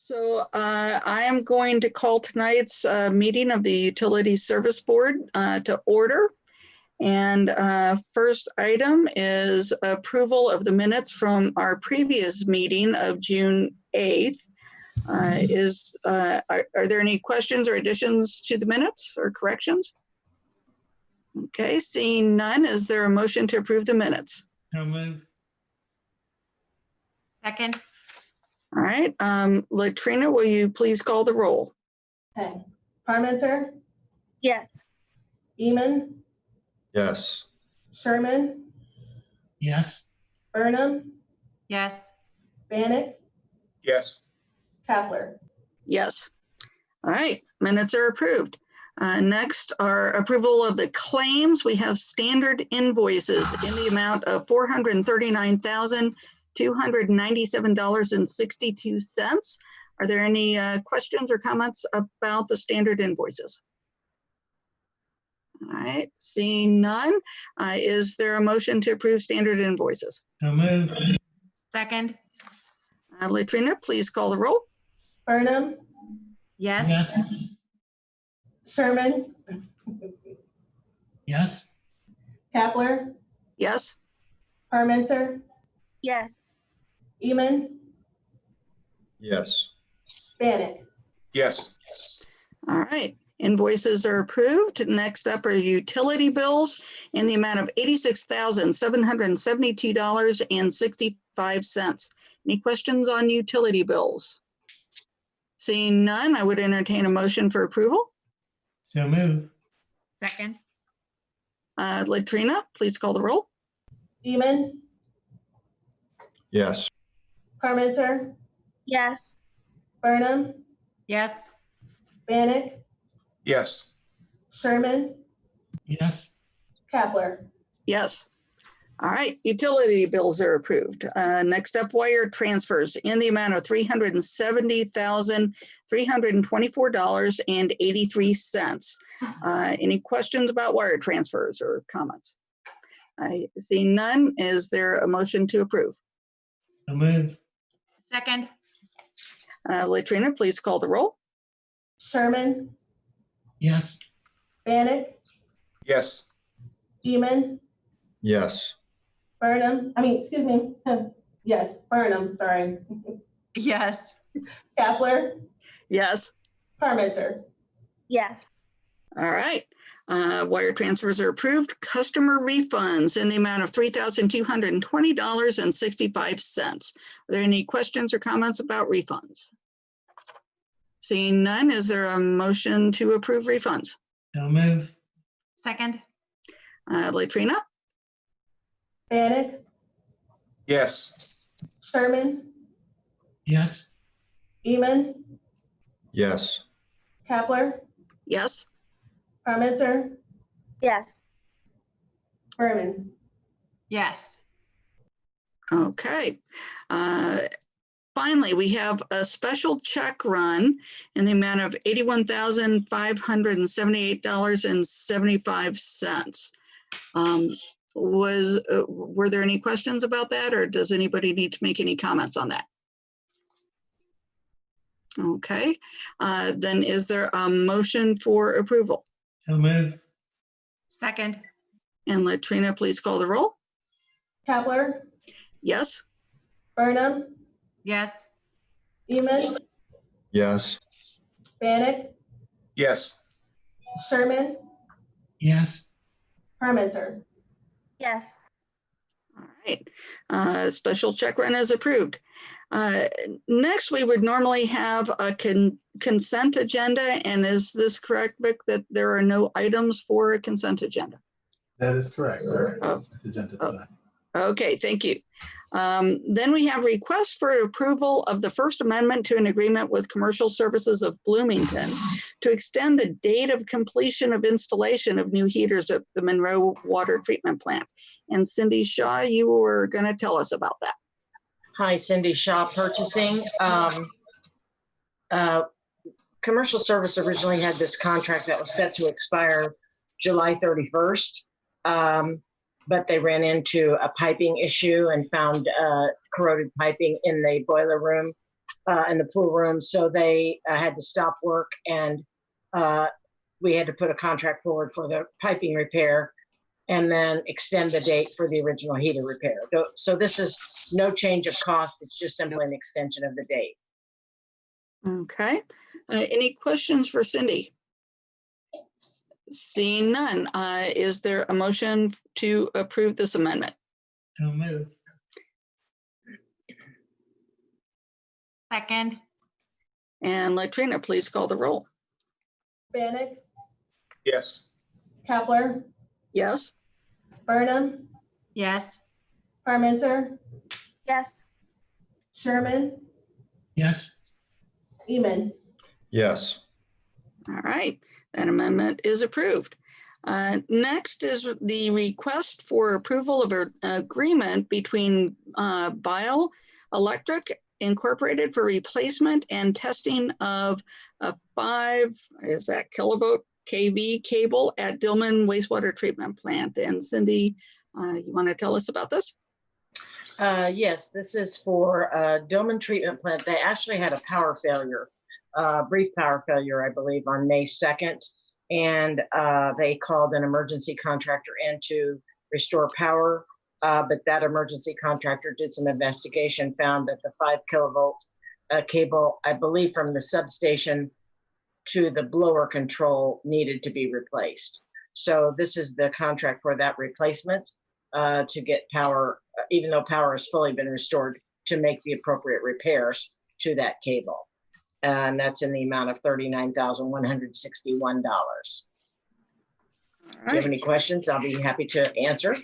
So I am going to call tonight's meeting of the Utility Service Board to order. And first item is approval of the minutes from our previous meeting of June 8th. Are there any questions or additions to the minutes or corrections? Okay, seeing none, is there a motion to approve the minutes? So moved. Second. All right, Latrina, will you please call the roll? Okay. Parmenter, Yes. Eman, Yes. Sherman, Yes. Burnham, Yes. Bannock, Yes. Kapler. Yes. All right, minutes are approved. Next are approval of the claims. We have standard invoices in the amount of $439,297.62. Are there any questions or comments about the standard invoices? All right, seeing none, is there a motion to approve standard invoices? So moved. Second. Latrina, please call the roll. Burnham, Yes. Yes. Sherman, Yes. Kapler, Yes. Parmenter, Yes. Eman, Yes. Bannock. Yes. All right, invoices are approved. Next up are utility bills in the amount of $86,772.65. Any questions on utility bills? Seeing none, I would entertain a motion for approval. So moved. Second. Latrina, please call the roll. Eman, Yes. Parmenter, Yes. Burnham, Yes. Bannock, Yes. Sherman, Yes. Kapler. Yes. All right, utility bills are approved. Next up, wire transfers in the amount of $370,324.83. Any questions about wire transfers or comments? I see none. Is there a motion to approve? So moved. Second. Latrina, please call the roll. Sherman, Yes. Bannock, Yes. Eman, Yes. Burnham, yes, Burnham, sorry. Yes. Kapler, Yes. Parmenter. Yes. All right. Wire transfers are approved. Customer refunds in the amount of $3,220.65. Are there any questions or comments about refunds? Seeing none, is there a motion to approve refunds? So moved. Second. Latrina? Bannock, Yes. Sherman, Yes. Eman, Yes. Kapler, Yes. Parmenter, Yes. Burnham. Yes. Okay. Finally, we have a special check run in the amount of $81,578.75. Were there any questions about that, or does anybody need to make any comments on that? Okay, then is there a motion for approval? So moved. Second. And Latrina, please call the roll. Kapler, Yes. Burnham, Yes. Eman, Yes. Bannock, Yes. Sherman, Yes. Parmenter. Yes. All right, special check run is approved. Next, we would normally have a consent agenda, and is this correct, Vic, that there are no items for a consent agenda? That is correct. Oh. Agenda Oh. tonight. Okay, thank you. Then we have requests for approval of the First Amendment to an agreement with Commercial Services of Bloomington to extend the date of completion of installation of new heaters at the Monroe Water Treatment Plant. And Cindy Shaw, you were going to tell us about that. Hi, Cindy Shaw, Purchasing. Commercial Service originally had this contract that was set to expire July 31st, but they ran into a piping issue and found corroded piping in the boiler room. in the pool room. So they had to stop work, and we had to put a contract forward for the piping repair and then extend the date for the original heater repair. So this is no change of cost. It's just simply an extension of the date. Okay. Any questions for Cindy? Seeing none, is there a motion to approve this amendment? So move. Second. And Latrina, please call the roll. Bannock, Yes. Kepler, Yes? Burnham, Yes. Parmenter, Yes. Sherman, Yes. Beeman. Yes. All right, that amendment is approved. Next is the request for approval of an agreement between Bio Electric Incorporated for replacement and testing of a 5 kilovolt kV cable at Dillman Wastewater Treatment Plant. And Cindy, you want to tell us about this? Yes, this is for Dillman Treatment Plant. They actually had a power failure, brief power failure, I believe, on May 2nd. And they called an emergency contractor in to restore power. But that emergency contractor did some investigation, found that the 5 kilovolt cable, I believe from the substation to the blower control, needed to be replaced. So this is the contract for that replacement to get power, even though power has fully been restored, to make the appropriate repairs to that cable. And that's in the amount of $39,161. If you have any questions, I'll be happy to answer.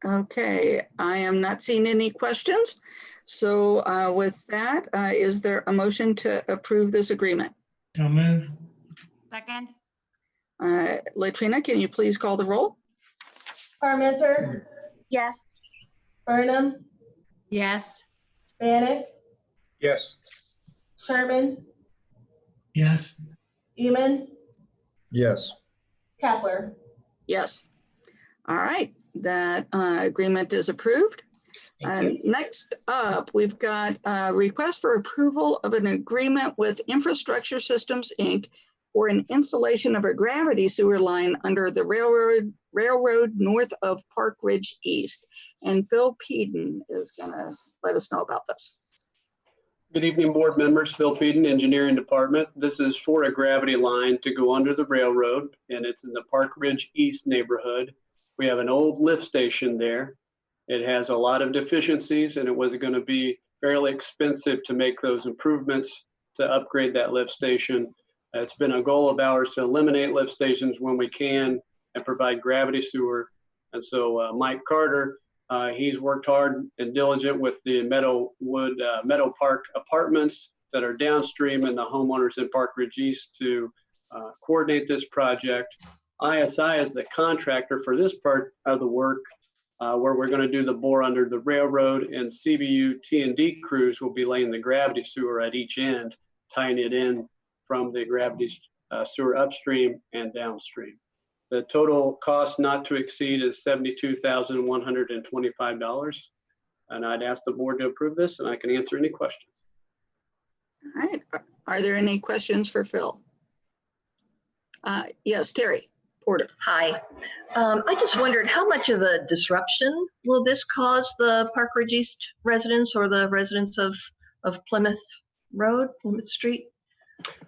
Okay, I am not seeing any questions. So with that, is there a motion to approve this agreement? So move. Second. Latrina, can you please call the roll? Parmenter, Yes. Burnham, Yes. Bannock, Yes. Sherman, Yes. Beeman, Yes. Kepler. Yes. All right, that agreement is approved. Next up, we've got a request for approval of an agreement with Infrastructure Systems, Inc. for an installation of a gravity sewer line under the railroad north of Park Ridge East. And Phil Peden is gonna let us know about this. Good evening, board members. Phil Peden, Engineering Department. This is for a gravity line to go under the railroad, and it's in the Park Ridge East neighborhood. We have an old lift station there. It has a lot of deficiencies, and it was going to be fairly expensive to make those improvements to upgrade that lift station. It's been a goal of ours to eliminate lift stations when we can and provide gravity sewer. And so Mike Carter, he's worked hard and diligent with the Meadow Park apartments that are downstream and the homeowners in Park Ridge East to coordinate this project. ISI is the contractor for this part of the work, where we're going to do the bore under the railroad, and CBU T&D crews will be laying the gravity sewer at each end, tying it in from the gravity sewer upstream and downstream. The total cost not to exceed is $72,125. And I'd ask the board to approve this, and I can answer any questions. All right, are there any questions for Phil? Yes, Terry Porter. Hi. I just wondered how much of a disruption will this cause the Park Ridge East residents or the residents of Plymouth Road, Plymouth Street?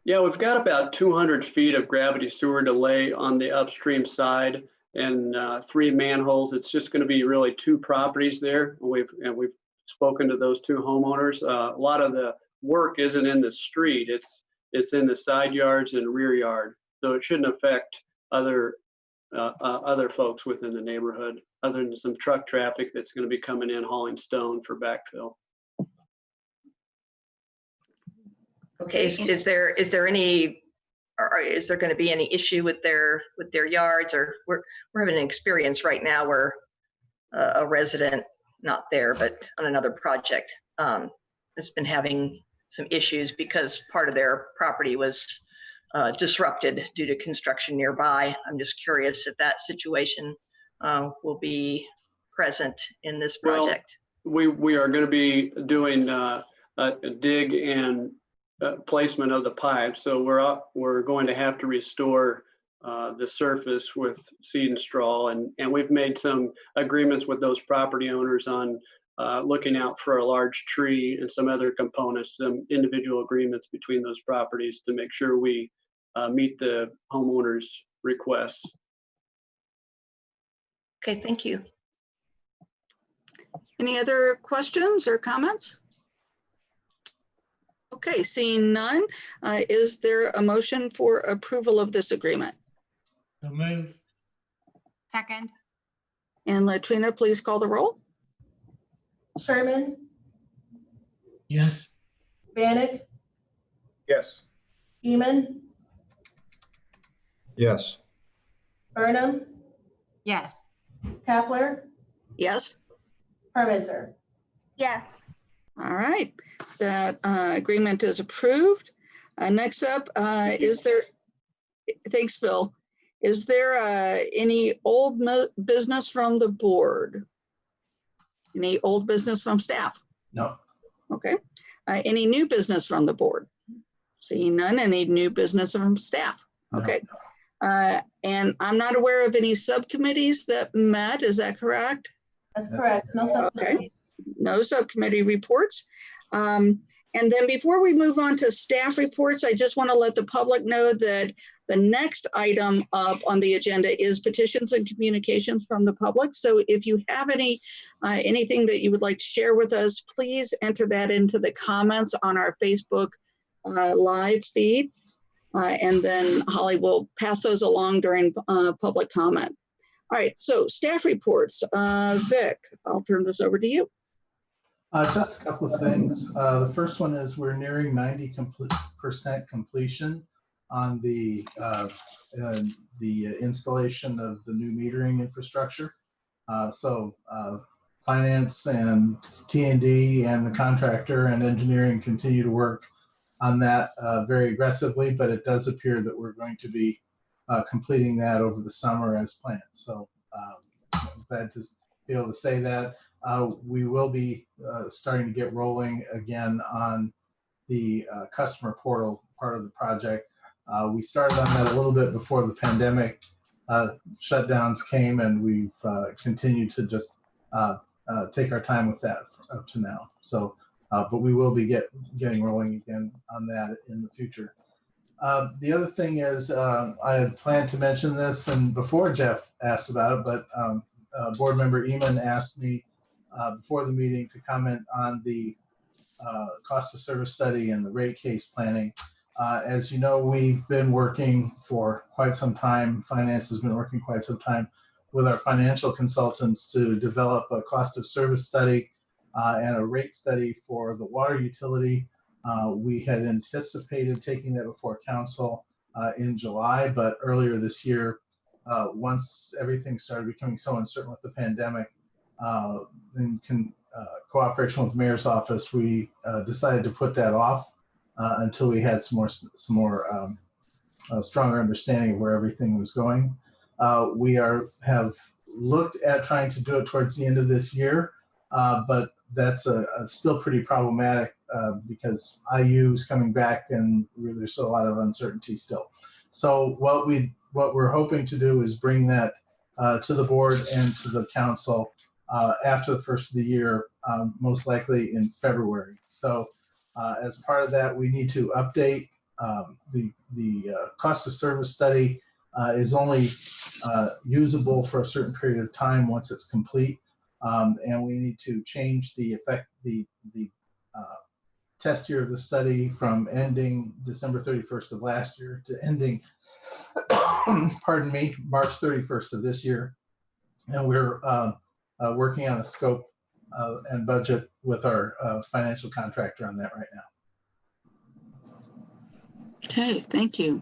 Yeah, we've got about 200 feet of gravity sewer to lay on the upstream side and 3 manholes. It's just going to be really 2 properties there. We've spoken to those 2 homeowners. A lot of the work isn't in the street. It's in the side yards and rear yard. So it shouldn't affect other folks within the neighborhood, other than some truck traffic that's going to be coming in hauling stone for backfill. Okay, is there any, or is there going to be any issue with their yards? Or we're having an experience right now where a resident, not there, but on another project, has been having some issues because part of their property was disrupted due to construction nearby. I'm just curious if that situation will be present in this project. we are going to be doing a dig and placement of the pipe. So we're going to have to restore the surface with seed and straw, and we've made some agreements with those property owners on looking out for a large tree and some other components, some individual agreements between those properties to make sure we meet the homeowners' requests. Okay, thank you. Any other questions or comments? Okay, seeing none, is there a motion for approval of this agreement? So move. Second. And Latrina, please call the roll. Sherman, Yes. Bannick, Yes. Eman, Yes. Burnham, Yes. Kapler, Yes. Parmenter. Yes. All right, that agreement is approved. Next up, is there, thanks, Phil. Is there any old business from the board? Any old business from staff? No. Okay. Any new business from the board? Seeing none. Any new business from staff? Okay. And I'm not aware of any subcommittees that met. Is that correct? That's correct. No subcommittee. No subcommittee reports. And then before we move on to staff reports, I just want to let the public know that the next item up on the agenda is petitions and communications from the public. So if you have anything that you would like to share with us, please enter that into the comments on our Facebook live feed. And then Holly will pass those along during public comment. All right, so staff reports. Vic, I'll turn this over to you. Just a couple of things. The first one is we're nearing 90% completion on the installation of the new metering infrastructure. So finance and T&D and the contractor and engineering continue to work on that very aggressively, but it does appear that we're going to be completing that over the summer as planned. So I'm glad to be able to say that. We will be starting to get rolling again on the customer portal part of the project. We started on that a little bit before the pandemic shutdowns came, and we've continued to just take our time with that up to now. So, but we will be getting rolling again on that in the future. The other thing is, I had planned to mention this, and before Jeff asked about it, but board member Eman asked me before the meeting to comment on the cost of service study and the rate case planning. As you know, we've been working for quite some time. Finance has been working quite some time with our financial consultants to develop a cost of service study and a rate study for the water utility. We had anticipated taking that before council in July, but earlier this year, once everything started becoming so uncertain with the pandemic, in cooperation with the mayor's office, we decided to put that off until we had some more stronger understanding of where everything was going. We have looked at trying to do it towards the end of this year, but that's still pretty problematic because IU is coming back and there's still a lot of uncertainty still. So what we're hoping to do is bring that to the board and to the council after the first of the year, most likely in February. So as part of that, we need to update the cost of service study is only usable for a certain period of time once it's complete. And we need to change the test year of the study from ending December 31st of last year to ending, pardon me, March 31st of this year. And we're working on a scope and budget with our financial contractor on that right now. Okay, thank you.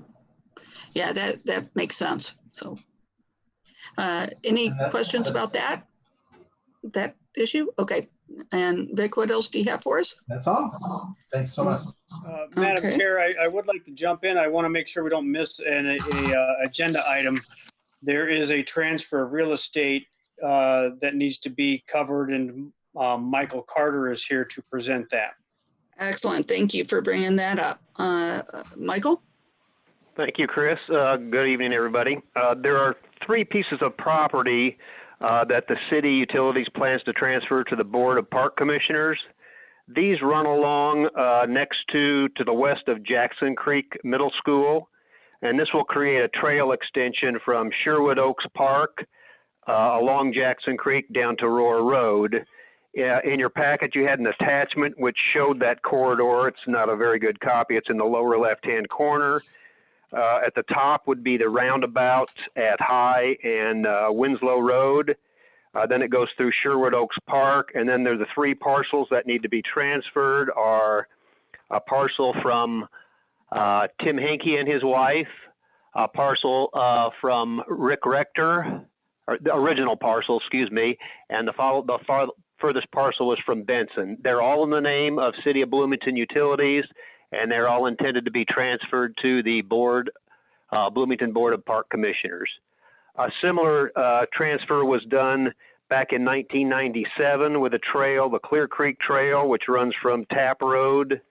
Yeah, that makes sense. So any questions about that issue? Okay. And Vic, what else do you have for us? That's all. Thanks so much. Madam Okay. Chair, I would like to jump in. I want to make sure we don't miss an agenda item. There is a transfer of real estate that needs to be covered, and Michael Carter is here to present that. Excellent. Thank you for bringing that up. Michael? Thank you, Chris. Good evening, everybody. There are 3 pieces of property that the city utilities plans to transfer to the Board of Park Commissioners. These run along next to the west of Jackson Creek Middle School, and this will create a trail extension from Sherwood Oaks Park along Jackson Creek down to Roar Road. In your packet, you had an attachment which showed that corridor. It's not a very good copy. It's in the lower left-hand corner. At the top would be the roundabout at High and Winslow Road. Then it goes through Sherwood Oaks Park, and then there's the 3 parcels that need to be transferred are a parcel from Tim Hankey and his wife, a parcel from Rick Rector, or the original parcel, excuse me, and the furthest parcel was from Benson. They're all in the name of City of Bloomington Utilities, and they're all intended to be transferred to the Bloomington Board of Park Commissioners. A similar transfer was done back in 1997 with a trail, the Clear Creek Trail, which runs from Tap Road,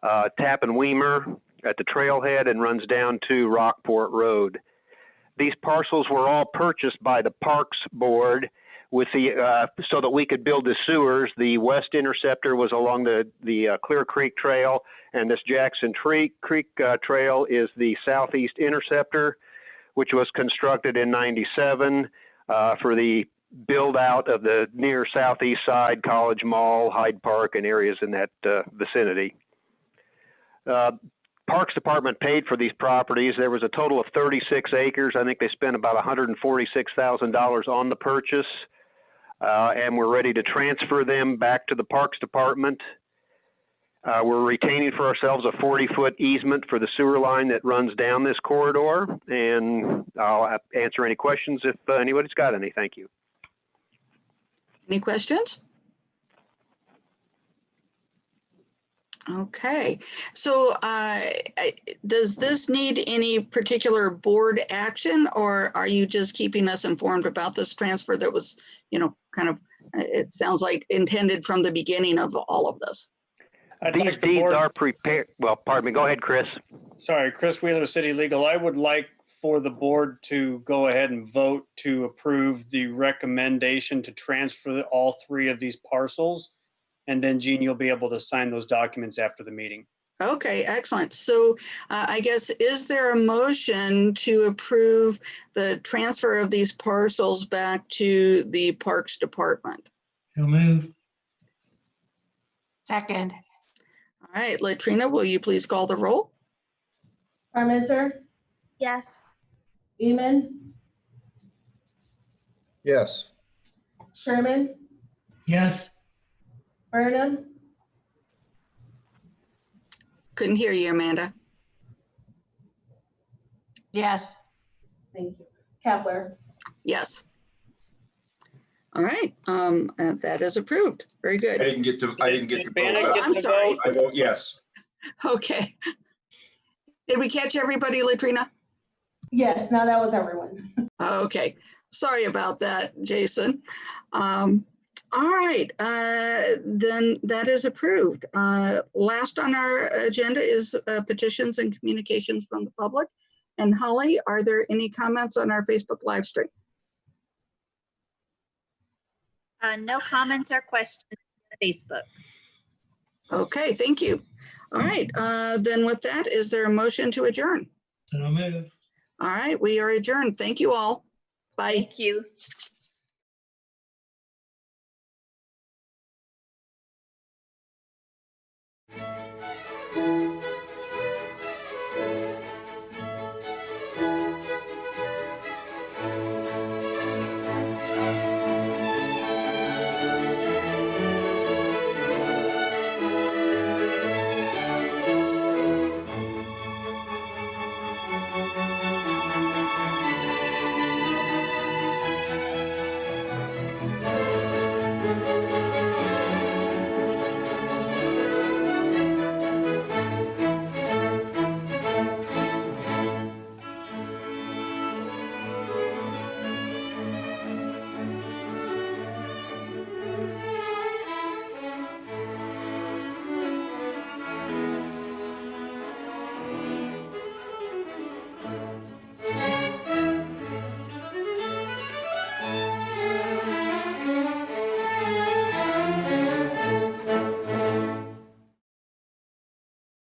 Tap and Weimer at the trailhead and runs down to Rockport Road. These parcels were all purchased by the Parks Board with so that we could build the sewers. The west interceptor was along the Clear Creek Trail, and this Jackson Creek Trail is the southeast interceptor, which was constructed in 97 for the build out of the near southeast side, College Mall, Hyde Park, and areas in that vicinity. Parks Department paid for these properties. There was a total of 36 acres. I think they spent about $146,000 on the purchase, and we're ready to transfer them back to the Parks Department. We're retaining for ourselves a 40-foot easement for the sewer line that runs down this corridor, and I'll answer any questions if anybody's got any. Thank you. Any questions? Okay, so does this need any particular board action, or are you just keeping us informed about this transfer that was, kind of, it sounds like intended from the beginning of all of this? These deeds are prepared. Well, pardon me. Go ahead, Chris. Sorry, Chris Wheeler, City Legal. I would like for the board to go ahead and vote to approve the recommendation to transfer all 3 of these parcels. And then, Jean, you'll be able to sign those documents after the meeting. Okay, excellent. So I guess, is there a motion to approve the transfer of these parcels back to the Parks Department? So moved. Second. All right, Latrina, will you please call the roll? Parmenter, Yes. Beeman, Yes. Sherman, Yes. Burnham, Couldn't hear you, Amanda. Yes. thank you. Kepler, Yes. All right, that is approved. Very I good. didn't get to Did Bannon vote. get I'm the sorry. vote? I vote yes. Okay. Did we catch everybody, Latrina? yes, now that was everyone. Okay, sorry about that, Jason. All right, then that is approved. Last on our agenda is petitions and communications from the public. And Holly, are there any comments on our Facebook live stream? No comments or questions on Facebook. Okay, thank you. All right, then with that, is there a motion to adjourn? So moved. All right, we are adjourned. Thank you all. Bye. Thank you.